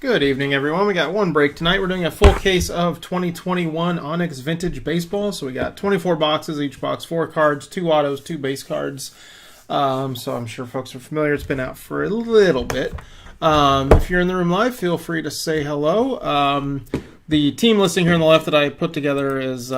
Good evening, everyone. We got one break tonight. We're doing a full case of 2021 Onyx Vintage Baseball. So we got 24 boxes, each box 4 cards, 2 autos, 2 base cards. So I'm sure folks are familiar. It's been out for a little bit. If you're in the room live, feel free to say hello. The team listing here on the left that I put together is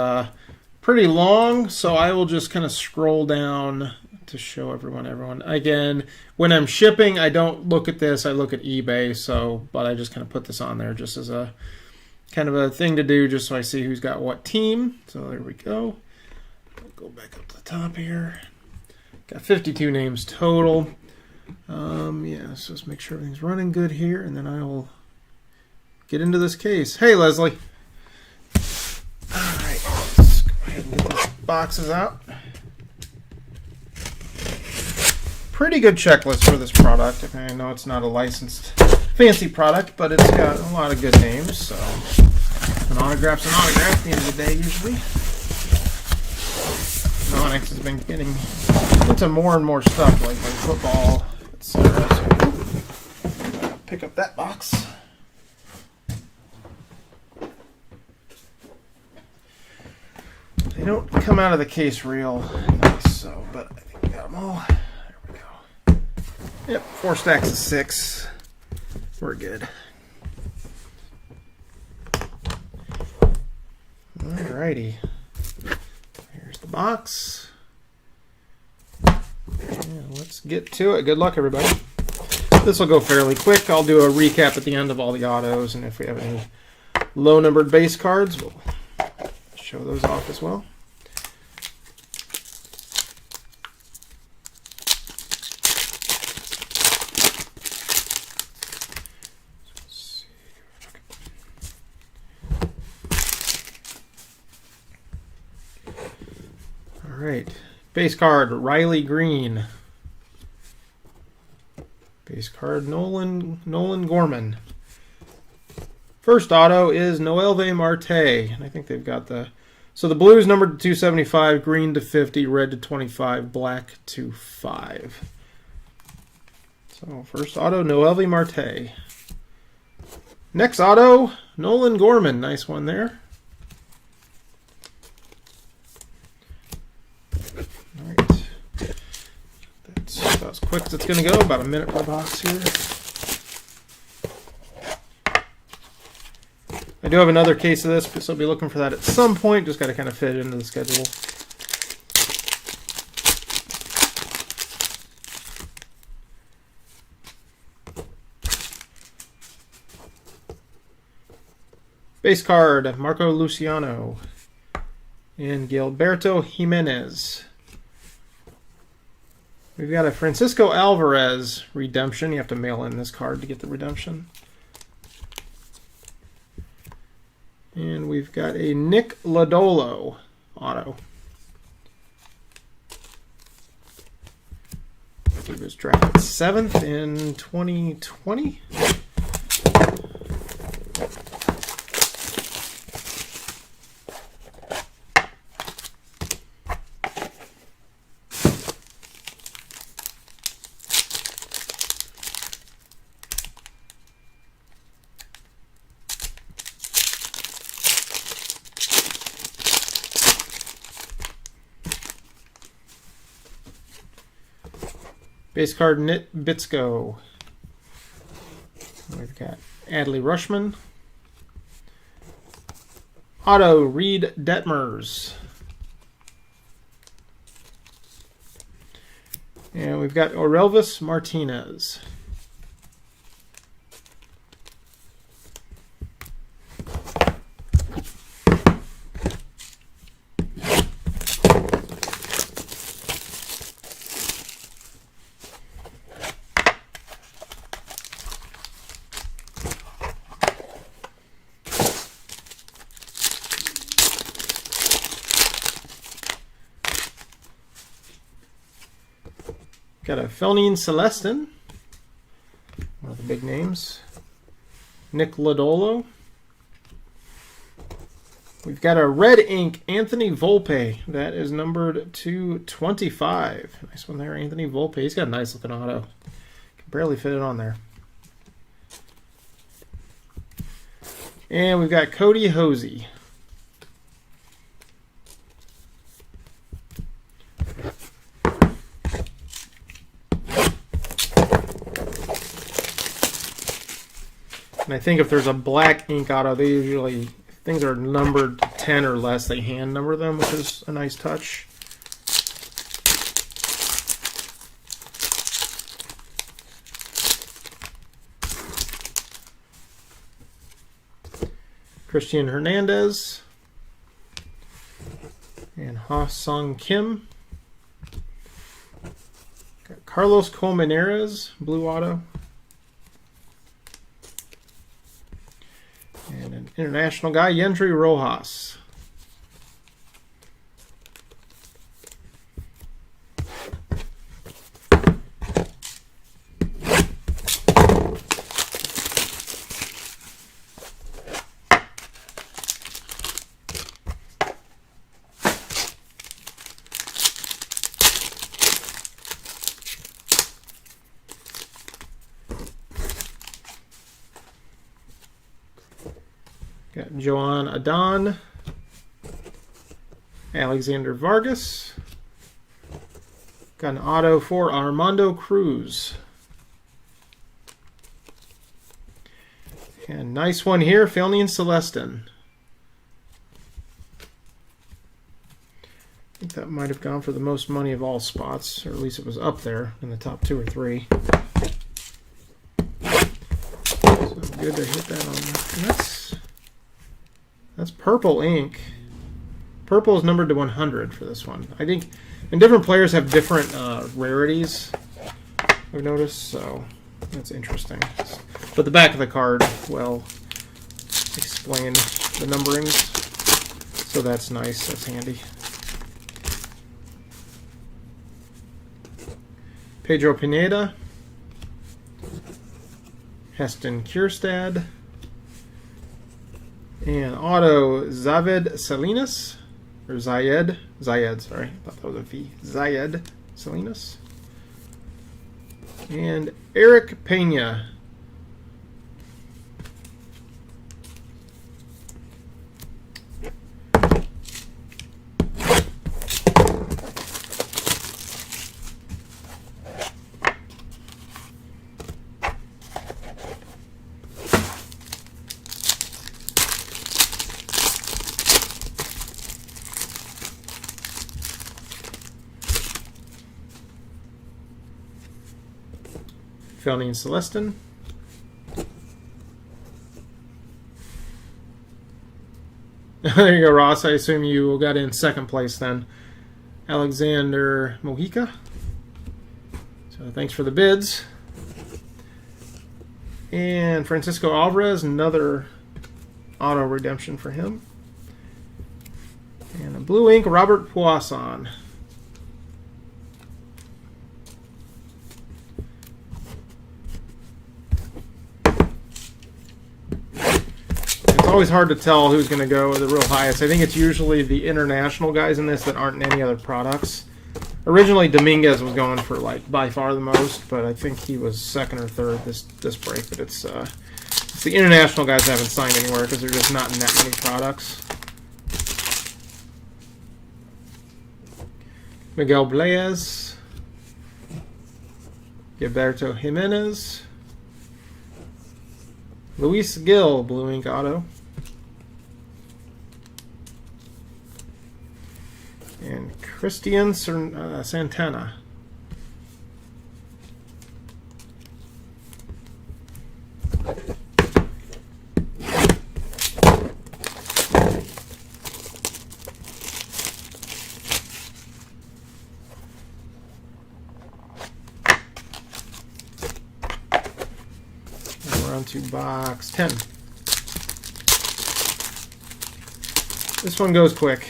pretty long, so I will just kind of scroll down to show everyone. Again, when I'm shipping, I don't look at this. I look at eBay, but I just kind of put this on there just as a kind of a thing to do, just so I see who's got what team. So there we go. I'll go back up to the top here. Got 52 names total. Yeah, so just make sure everything's running good here, and then I will get into this case. Hey, Leslie. All right, let's go ahead and get these boxes out. Pretty good checklist for this product. I know it's not a licensed fancy product, but it's got a lot of good names. So an autograph's an autograph at the end of the day, usually. Onyx has been getting into more and more stuff, like football, etc. So pick up that box. They don't come out of the case real nice, but I think we got them all. Yep, 4 stacks of 6. We're good. Alrighty. Here's the box. And let's get to it. Good luck, everybody. This will go fairly quick. I'll do a recap at the end of all the autos, and if we have any low-numbered base cards, we'll show those off as well. Alright, base card, Riley Green. Base card, Nolan Gorman. First auto is Noelvi Marte, and I think they've got the blues numbered to 275, green to 50, red to 25, black to 5. So first auto, Noelvi Marte. Next auto, Nolan Gorman. Nice one there. Alright. That's about as quick as it's going to go. About a minute per box here. I do have another case of this, so I'll be looking for that at some point. Just got to kind of fit it into the schedule. Base card, Marco Luciano and Gilberto Jimenez. We've got a Francisco Alvarez redemption. You have to mail in this card to get the redemption. And we've got a Nick Lodolo auto. He was drafted 7th in 2020. Base card, Nit Bitsko. We've got Adley Rushman. Auto, Reed Detmers. And we've got Orelvis Martinez. Got a Felnine Celestin, one of the big names. Nick Lodolo. We've got a red ink Anthony Volpe. That is numbered to 25. Nice one there, Anthony Volpe. He's got a nice looking auto. Can barely fit it on there. And we've got Cody Hosey. And I think if there's a black ink auto, they usually, things are numbered to 10 or less, they hand number them, which is a nice touch. Christian Hernandez and Ha-Sung Kim. Got Carlos Colmenares, blue auto. And an international guy, Yendry Rojas. Got Joan Adon, Alexander Vargas. Got an auto for Armando Cruz. And nice one here, Felnian Celestin. I think that might have gone for the most money of all spots, or at least it was up there in the top 2 or 3. So good to hit that on. That's purple ink. Purple is numbered to 100 for this one. I think, and different players have different rarities, I've noticed, so that's interesting. But the back of the card, well, explain the numberings, so that's nice, that's handy. Pedro Pineda, Heston Kierstad, and auto Zaved Salinas, or Zayed, sorry, I thought that was a V. Zayed Salinas. And Eric Pena. Felnian Celestin. There you go, Ross. I assume you got in second place then. Alexander Mojica. So thanks for the bids. And Francisco Alvarez, another auto redemption for him. And a blue ink, Robert Poisson. Always hard to tell who's going to go the real highest. I think it's usually the international guys in this that aren't in any other products. Originally, Dominguez was going for like by far the most, but I think he was second or third this break. But it's the international guys that haven't signed anywhere because they're just not in that many products. Miguel Blaez, Gilberto Jimenez, Luis Gil, blue ink auto. And Christian Santana. And we're on to box 10. This one goes quick.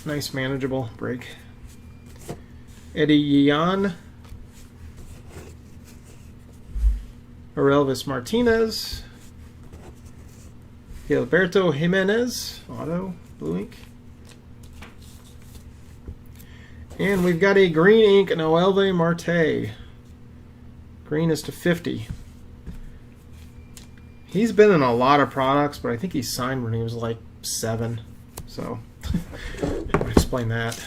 Nice, manageable break. Eddie Yan, Orelvis Martinez, Gilberto Jimenez, auto, blue ink. And we've got a green ink, Noelve Marte. Green is to 50. He's been in a lot of products, but I think he signed when he was like 7. So, I would explain that.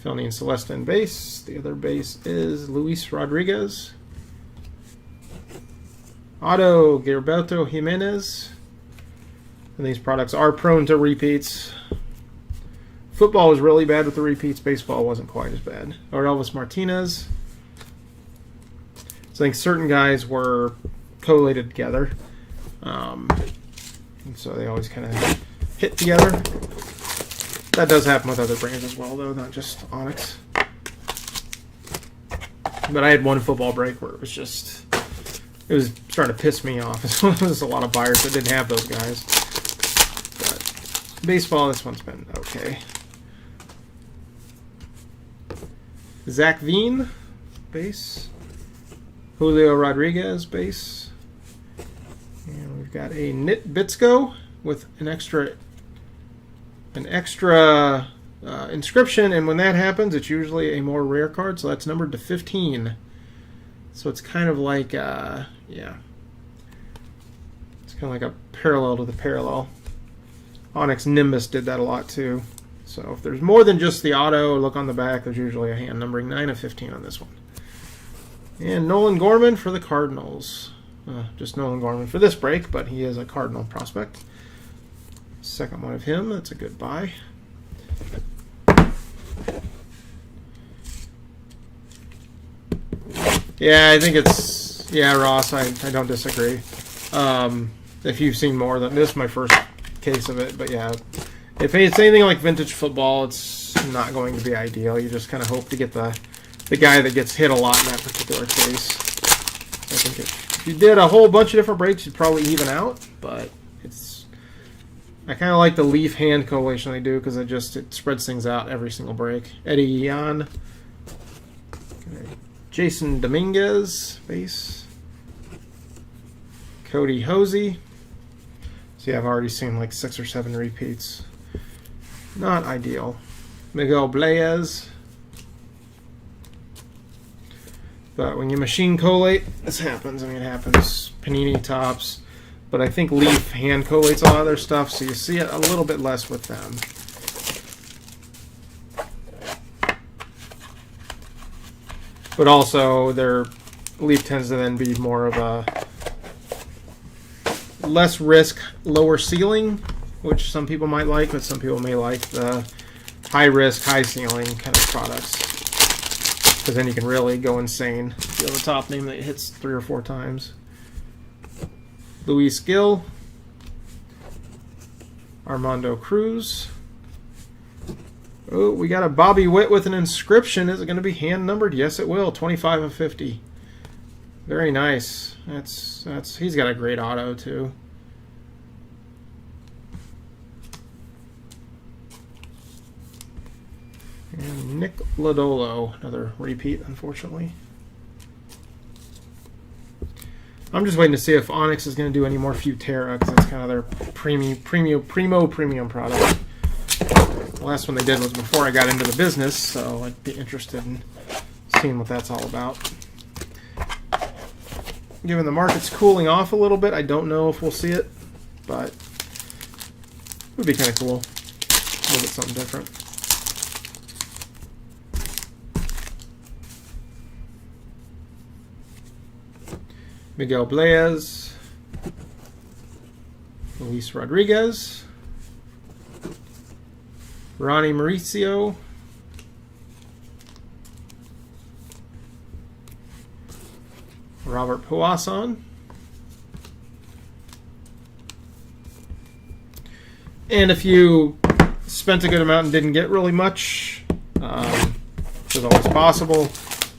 Felny and Celestin base. The other base is Luis Rodriguez. Auto, Gilberto Jimenez. And these products are prone to repeats. Football was really bad with the repeats. Baseball wasn't quite as bad. Or Elvis Martinez. So I think certain guys were collated together. And so they always kind of hit together. That does happen with other brands as well, though, not just Onyx. But I had one football break where it was starting to piss me off. There's a lot of buyers that didn't have those guys. But baseball, this one's been okay. Zach Veen, base. Julio Rodriguez, base. And we've got a Nit Bitsko with an extra inscription, and when that happens, it's usually a more rare card, so that's numbered to 15. So it's kind of like, yeah. It's kind of like a parallel to the parallel. Onyx Nimbus did that a lot too. So if there's more than just the auto, look on the back, there's usually a hand numbering 9 of 15 on this one. And Nolan Gorman for the Cardinals. Just Nolan Gorman for this break, but he is a Cardinal prospect. Second one of him, that's a good buy. Yeah, I think it's, yeah, Ross, I don't disagree. If you've seen more than this, is my first case of it, but yeah, if it's anything like vintage football, it's not going to be ideal. You just kind of hope to get the guy that gets hit a lot in that particular case. I think if you did a whole bunch of different breaks, you'd probably even out, but I kind of like the leaf hand collation they do because it spreads things out every single break. Eddie Yan. Jason Dominguez, base. Cody Hosey. See, I've already seen like 6 or 7 repeats. Not ideal. Miguel Blaez. But when you machine collate, this happens. I mean, it happens. Panini tops. But I think Leaf hand collates a lot of their stuff, so you see it a little bit less with them. But also, their Leaf tends to then be more of a less risk, lower ceiling, which some people might like, but some people may like the high risk, high ceiling kind of products. Because then you can really go insane if you have a top name that hits 3 or 4 times. Luis Gil, Armando Cruz. Oh, we got a Bobby Witt with an inscription. Is it going to be hand numbered? Yes, it will. 25 of 50. Very nice. He's got a great auto too. And Nick Lodolo, another repeat, unfortunately. I'm just waiting to see if Onyx is going to do any more Futera, because that's kind of their premium product. The last one they did was before I got into the business, so I'd be interested in seeing what that's all about. Given the market's cooling off a little bit, I don't know if we'll see it, but it would be kind of cool. A little bit something different. Miguel Blaez, Luis Rodriguez, Ronnie Mauricio, Robert Puason, and if you spent a good amount and didn't get really much, which is always possible,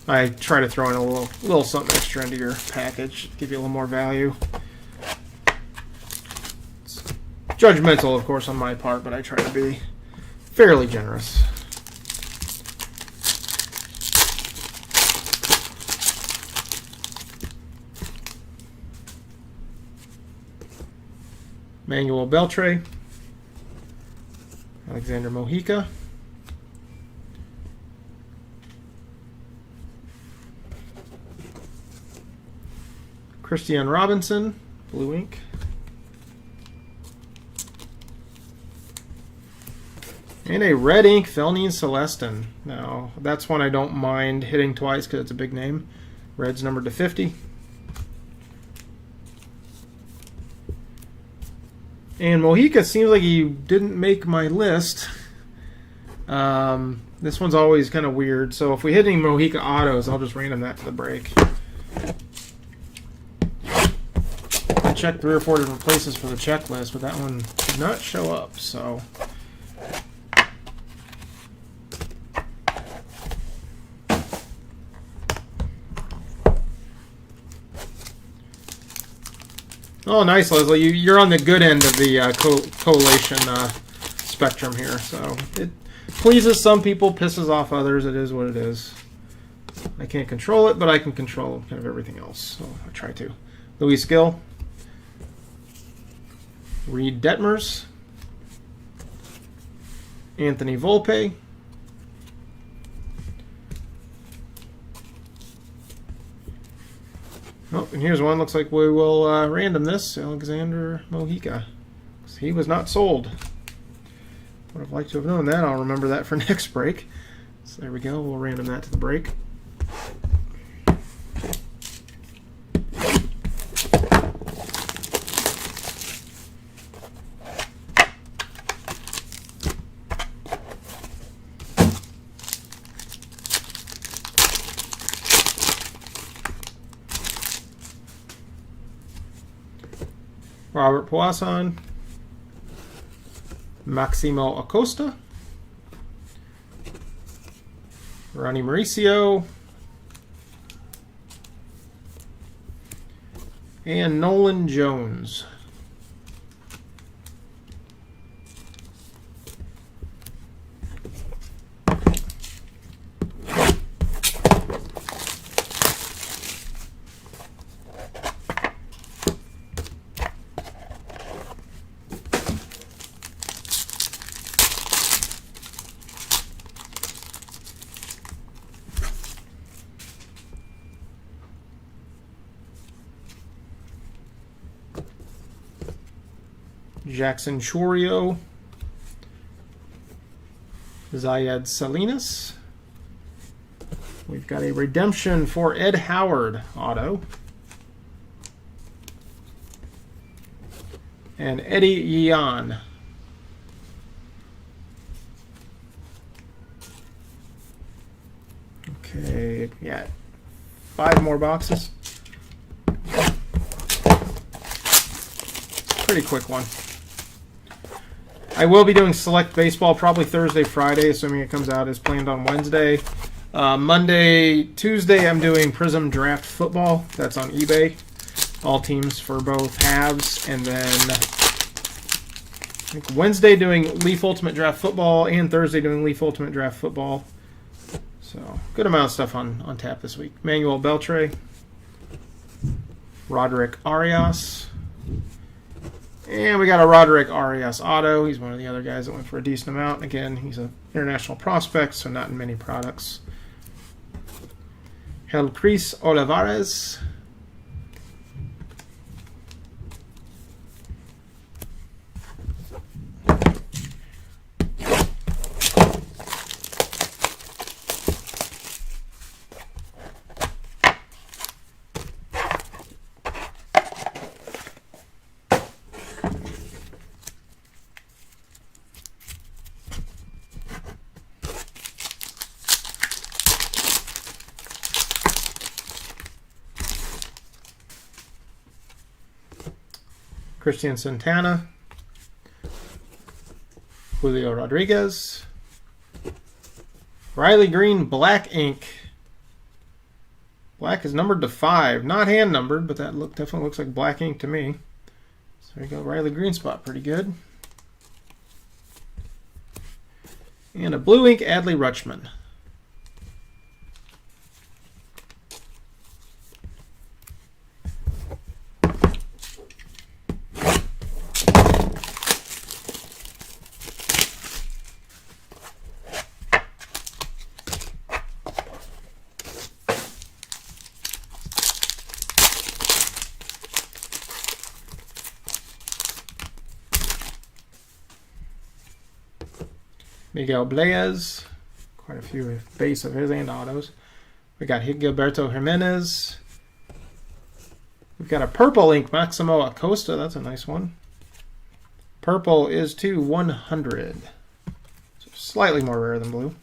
I try to throw in a little something extra into your package, give you a little more value. It's judgmental, of course, on my part, but I try to be fairly generous. Manuel Beltre. Alexander Mojica. Christian Robinson, blue ink. And a red ink Felnine Celestin. Now, that's one I don't mind hitting twice because it's a big name. Red's numbered to 50. And Mojica seems like he didn't make my list. This one's always kind of weird. So if we hit any Mojica autos, I'll just random that to the break. I checked 3 or 4 different places for the checklist, but that one did not show up. So oh, nice, Leslie. You're on the good end of the collation spectrum here. So it pleases some people, pisses off others. It is what it is. I can't control it, but I can control kind of everything else. So I try to. Luis Gill. Reed Detmers. Anthony Volpe. Oh, and here's one. Looks like we will random this. Alexander Mojica. He was not sold. Would have liked to have known that. I'll remember that for next break. So there we go. We'll random that to the break. Robert Poisson, Maximo Acosta, Ronnie Mauricio, and Nolan Jones. Jackson Chorio, Zayed Salinas. We've got a redemption for Ed Howard auto. And Eddie Yan. Okay, yeah, 5 more boxes. Pretty quick one. I will be doing select baseball probably Thursday, Friday, assuming it comes out as planned on Wednesday. Monday, Tuesday, I'm doing Prism Draft Football. That's on eBay. All teams for both halves. And then I think Wednesday doing Leaf Ultimate Draft Football and Thursday doing Leaf Ultimate Draft Football. So good amount of stuff on tap this week. Manuel Beltre. Roderick Arias. And we got a Roderick Arias auto. He's one of the other guys that went for a decent amount. Again, he's an international prospect, so not in many products. Helcris Olivares. Christian Santana, Julio Rodriguez, Riley Green Black ink. Black is numbered to 5, not hand numbered, but that definitely looks like black ink to me. So there you go, Riley Green spot, pretty good. And a blue ink Adley Rutschman. Miguel Blaez. Quite a few base of his and autos. We got Gilberto Jimenez. We've got a purple ink Maximo Acosta. That's a nice one. Purple is to 100. So slightly more rare than blue.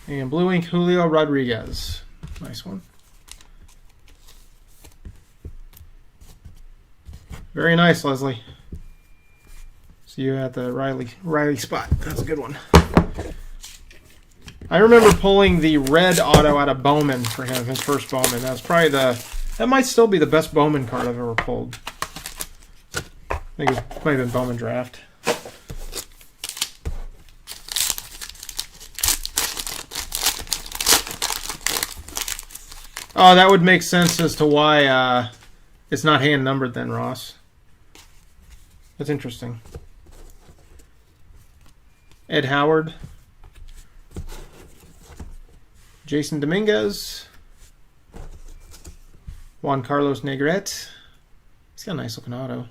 And blue ink Julio Rodriguez. Nice one. Very nice, Leslie. See you at the Riley spot. That's a good one. I remember pulling the red auto out of Bowman for him, his first Bowman. That's probably that might still be the best Bowman card I've ever pulled. I think it might have been Bowman Draft. Oh, that would make sense as to why it's not hand numbered then, Ross. That's interesting. Ed Howard. Jason Dominguez. Juan Carlos Negrete. He's got a nice looking auto.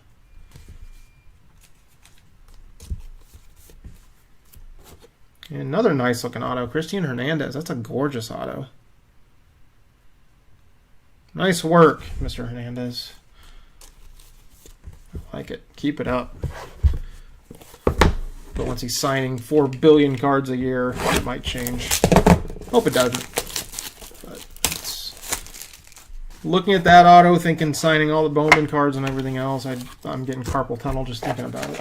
And another nice looking auto. Christian Hernandez. That's a gorgeous auto. Nice work, Mr. Hernandez. I like it. Keep it up. But once he's signing 4 billion cards a year, it might change. Hope it doesn't. But looking at that auto, thinking signing all the Bowman cards and everything else, I'm getting carpal tunnel just thinking about it.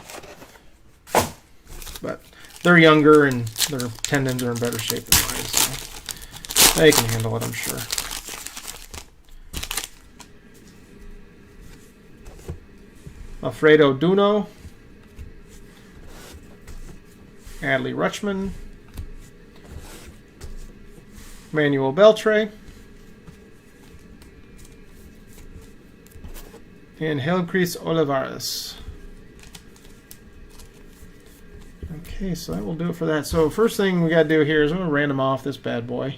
But they're younger and their tendons are in better shape than mine, so they can handle it, I'm sure. Alfredo Duno. Adley Rutschman. Manuel Beltre. And Helcris Olivares. Okay, so that will do it for that. So first thing we got to do here is I'm going to random off this bad boy.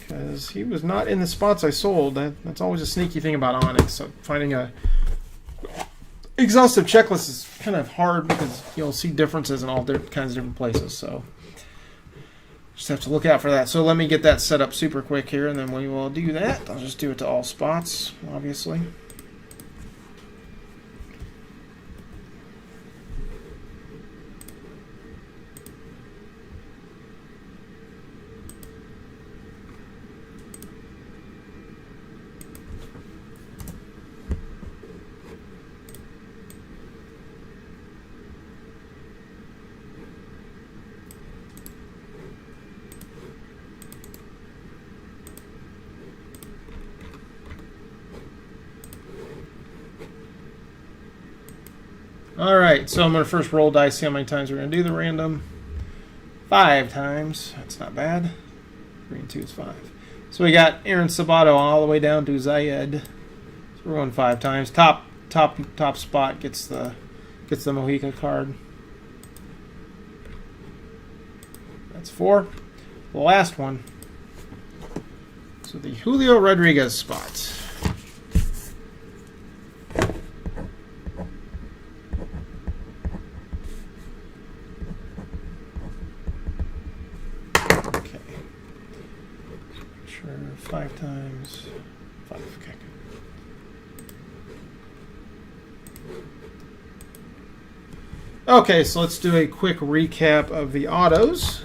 Because he was not in the spots I sold. That's always a sneaky thing about Onyx. So finding a exhaustive checklist is kind of hard because you'll see differences in all kinds of different places. So just have to look out for that. So let me get that set up super quick here, and then we will do that. I'll just do it to all spots, obviously. Alright, so I'm going to first roll dice, see how many times we're going to do the random. 5 times. That's not bad. 3 and 2 is 5. So we got Aaron Sabato all the way down to Zayed. So we're going 5 times. Top spot gets the Mojica card. That's 4. The last one. So the Julio Rodriguez spot. Okay. Sure, 5 times. 5. Okay. Okay, so let's do a quick recap of the autos.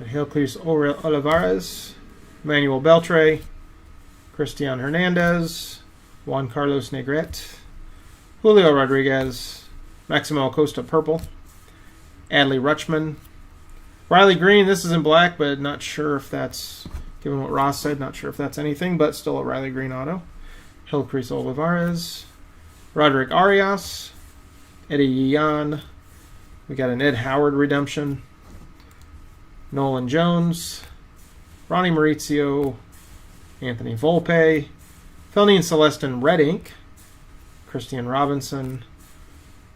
Helcris Olivares, Manuel Beltre, Christian Hernandez, Juan Carlos Negrete, Julio Rodriguez, Maximo Acosta purple, Adley Rutschman, Riley Green. This is in black, but not sure if that's, given what Ross said, not sure if that's anything, but still a Riley Green auto. Helcris Olivares, Roderick Arias, Eddie Yan. We got an Ed Howard redemption. Nolan Jones, Ronnie Maurizio, Anthony Volpe, Felny and Celestin red ink, Christian Robinson,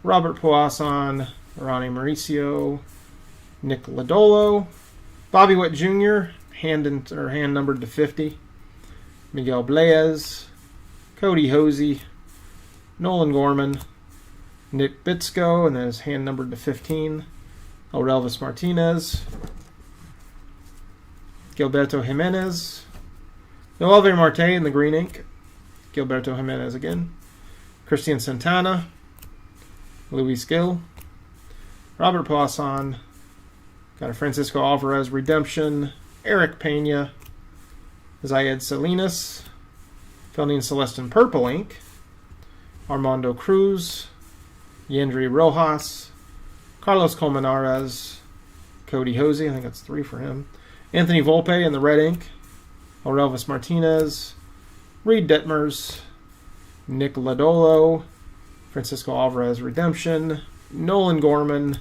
Robert Poisson, Ronnie Mauricio, Nick Lodolo, Bobby Witt Jr., hand numbered to 50, Miguel Blaez, Cody Hosey, Nolan Gorman, Nick Bitsko, and then his hand numbered to 15. Aurelvis Martinez, Gilberto Jimenez, Noelvi Marte in the green ink, Gilberto Jimenez again, Christian Santana, Luis Gil, Robert Poisson, got a Francisco Alvarez redemption, Eric Pena, Zayed Salinas, Feldine Celestin purple ink, Armando Cruz, Yandri Rojas, Carlos Colmenares, Cody Hosey, I think that's 3 for him, Anthony Volpe in the red ink, Aurelvis Martinez, Reed Detmers, Nick Lodolo, Francisco Alvarez redemption, Nolan Gorman,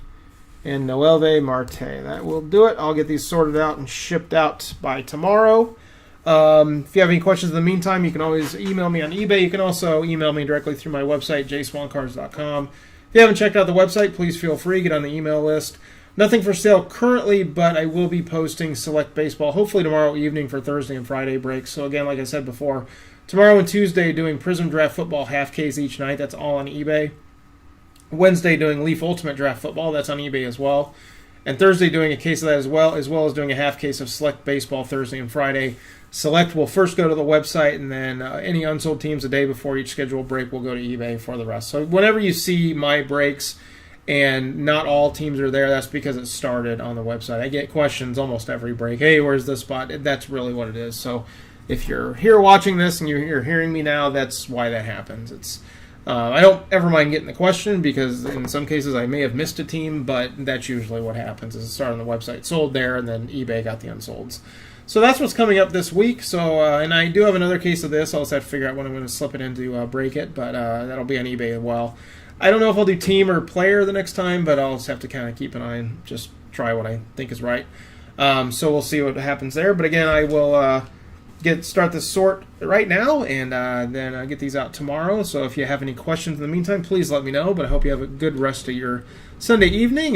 and Noelvi Marte. That will do it. I'll get these sorted out and shipped out by tomorrow. If you have any questions in the meantime, you can always email me on eBay. You can also email me directly through my website, JaySwanCards.com. If you haven't checked out the website, please feel free. Get on the email list. Nothing for sale currently, but I will be posting Select Baseball hopefully tomorrow evening for Thursday and Friday breaks. So again, like I said before, tomorrow and Tuesday doing Prism Draft Football half case each night. That's all on eBay. Wednesday doing Leaf Ultimate Draft Football. That's on eBay as well. And Thursday doing a case of that as well as doing a half case of Select Baseball Thursday and Friday. Select will first go to the website, and then any unsold teams a day before each scheduled break will go to eBay for the rest. So whenever you see my breaks and not all teams are there, that's because it started on the website. I get questions almost every break. Hey, where's this spot? That's really what it is. So if you're here watching this and you're hearing me now, that's why that happens. It's I don't ever mind getting the question because in some cases I may have missed a team, but that's usually what happens is it started on the website, sold there, and then eBay got the unsolds. So that's what's coming up this week. So and I do have another case of this. I'll just have to figure out when I'm going to slip it in to break it, but that'll be on eBay as well. I don't know if I'll do team or player the next time, but I'll just have to kind of keep an eye and just try what I think is right. So we'll see what happens there. But again, I will start this sort right now and then get these out tomorrow. So if you have any questions in the meantime, please let me know. But I hope you have a good rest of your Sunday evening.